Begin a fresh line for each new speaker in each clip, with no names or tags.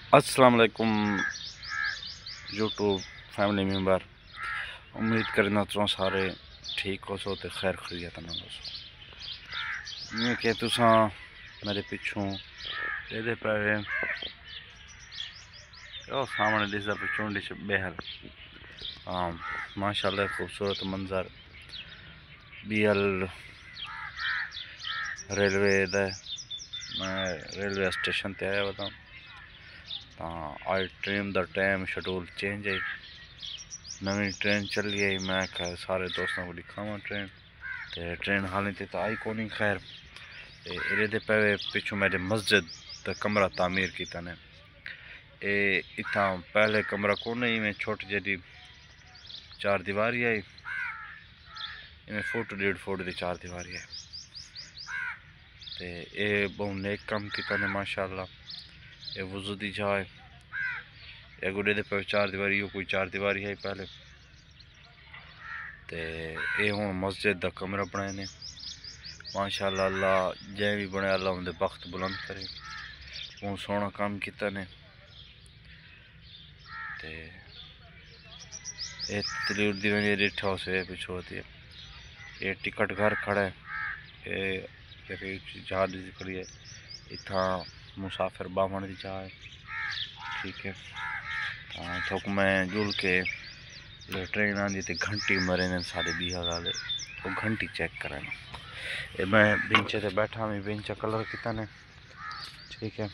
अस्सलाम वालेकुम YouTube family member. उम्मीद करना तुम सारे ठीक हो सो तो खैर खरीत ना हो सो। मैं कि तुसा मेरे पिछों ये पे सामने दिसदा पे चुंडी बेहल। हाँ माशाल्लाह खूबसूरत मंजर बीएल रेलवे मैं रेलवे स्टेशन ते आया हुआ आज ट्रेन का टाइम शेड्यूल चेंज है। नवी ट्रेन चली आई। मैं सारे दोस्तों को दिखावा ट्रेन हाली तो आई कोनी। खैर ये पे पिछू मेरे मस्जिद का कमरा तामीर किया ने। इतना पहले कमरा को नहीं में छोटी जी 4 दीवारी आई। इवें फुट 1.5 फुट की 4 दीवारी है। तो ये बहुत नेक कम किया ने माशाल्लाह। ये वजू की जगह है। गुडे पे 4 दीवारी कोई 4 दीवारी है पहले। तो ये हूँ मस्जिद का कमरा बनाए ने माशाल्लाह। अल्लाह जै भी बने अल्लाह उनके बख्त बुलंद करे। बहुत सोहना काम किया ने। तलीर दी रिठ हाउस है पिछो होती है। ये टिकट घर खड़ा है। ये जहाज खड़ी है। इतना मुसाफिर बावन की जगह है। ठीक है थोक मैं जुल के ट्रेन आँदी तो घंटी मरे ने साढ़े 20 वाले वो घंटी चेक करें। ये मैं बेंचे से बैठा मैं बेंचा कलर किता ने। ठीक है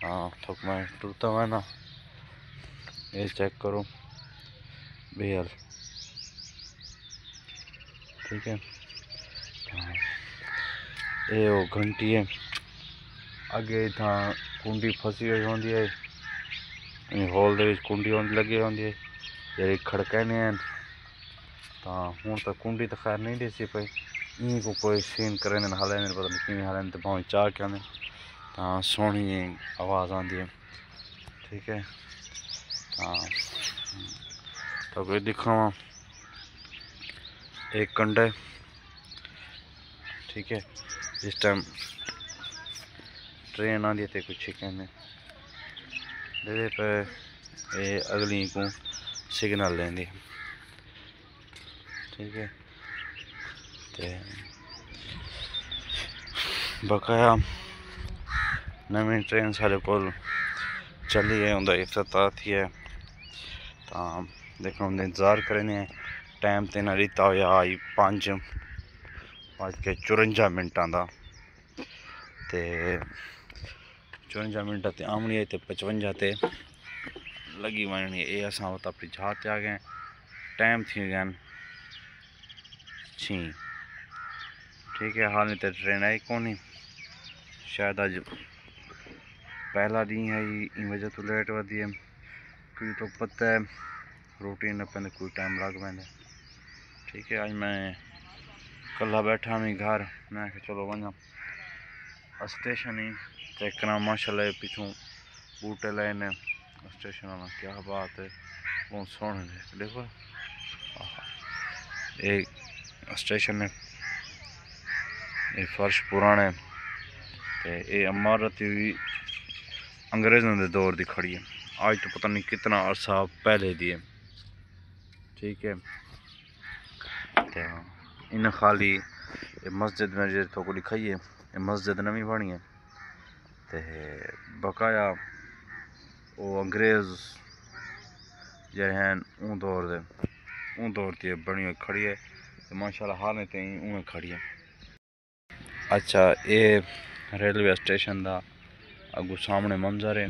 हाँ थोक मैं टूटता हुआ ना ये चेक करो बेहल। ठीक है हाँ ये वो घंटी है। अगे इतना कुंडी फसी हुई होंगी है। हॉल कुंडी लगी होंगी है जे खड़कने हैं। तो हूँ तो कुंडी तो खैर नहीं देसी पई इन को कोई सीन करें हाले पता नहीं कि हाले तो भावें चाह क्या ने। तो सोहनी आवाज़ आती है। ठीक है हाँ तो कोई दिखावा एक कंडे। ठीक है जिस टाइम ट्रेन आती है तो कुछ कहने दे पे ये अगली को सिग्नल लेंदी। ठीक है तो बकाया नवी ट्रेन सारे को चली है उनका इफ्तिताह थी है। तो देखो उनका इंतज़ार करें। टाइम तो इन्हें दिता हुआ आई 5:54 मिनटा का। तो 54 मिनटा ते आमनी है तो 55 ते लगी वनी। ये अस अपनी जहाज ते आ गए। टाइम थी गए 6। ठीक है हाल तो ट्रेन आई कौन शायद अज पहला डी है इन वजह तो लेट वधी है क्योंकि तो पता है रूटीन न पे कोई टाइम लग पैंदा। ठीक है अज मैं कला बैठा मैं घर मैं चलो वना स्टेशन ही चेक करा। माशाल्लाह पिछों बूटे लाए ने स्टेशन वाला क्या बात है बहुत सोहने देखो। एक स्टेशन है ये फर्श पुराना है। तो ये इमारत भी अंग्रेज़ों के दौर की खड़ी है। आज तो पता नहीं कितना अरसा पहले दी है। ठीक है तो इन खाली मस्जिद में जो थोको दिखाई है ये मस्जिद नवी बनी है। तो बकाया वो अंग्रेज़ जो हैं उन दौर की बनी हुई खड़ी है। तो माशाल्लाह हाल तो उमें खड़ी है। अच्छा ये रेलवे स्टेशन का अगू सामने मंजर है।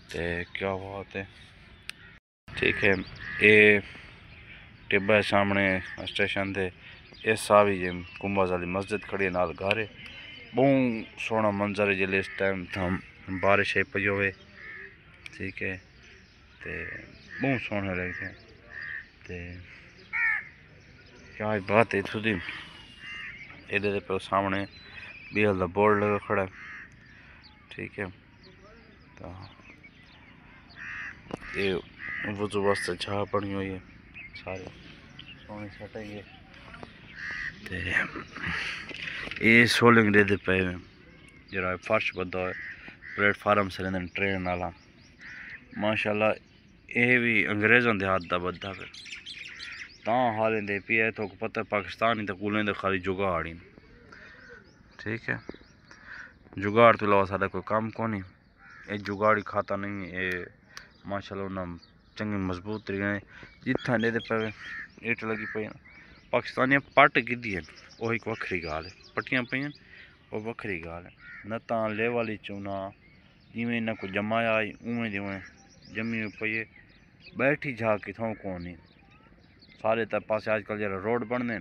तो क्या बात है। ठीक है ये टिब्बा सामने स्टेशन से इस भी जे कुंभा वाली मस्जिद खड़ी है नाल घर है। बहुत सोहना मंजर है जिले इस टाइम था बारिश पई हो। ठीक है तो बहुत सोहना लगते हैं। तो क्या बात है इतों की ये पे सामने बीएल का बोर्ड लगा खड़ा है। ठीक है तो ये वजू वास्ते चाह बनी हुई है सारे सोने सटे गए। ये सोलिंग दे पे जरा फर्श बदा है प्लेटफार्म से लेंदे ट्रेन वाला माशाल्लाह। ये भी अंग्रेज़ों के हाथ दा बद्दा फिर तां हाल दे पी है तो पता पाकिस्तानी तो कूलें दे खाली जुगाड़ ही। ठीक है, जुगाड़ तो अलावा साਡਾ कोई काम को नहीं। ये जुगाड़ ही खाता नहीं ये माशाल्लाह उन्हें चंगे मजबूत तरीके जिथा दे पे इट लगी पे पाकिस्तानी पट गिद्दी है वो एक वक्री गाल है। पट्टियां पे वो वक्री गाल है न तो ले वाली चूना जिमें इन्हें को जमाया उवें जिमें जमी पे बैठी जा कितों कौन नहीं सारे त पास आजकल जरा रोड बनने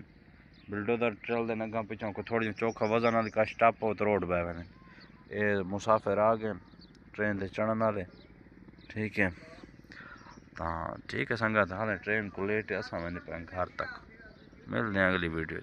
बिल्डोजर चलते अगर पिछों को थोड़ी चौखा वजन वाली का स्टॉप हो तो रोड बह बने ये मुसाफिर आ गए ट्रेन से चढ़न वाले। ठीक है, हाँ ठीक है संगत हाल ट्रेन को लेट है असा मैंने घर तक मिलते हैं अगली वीडियो।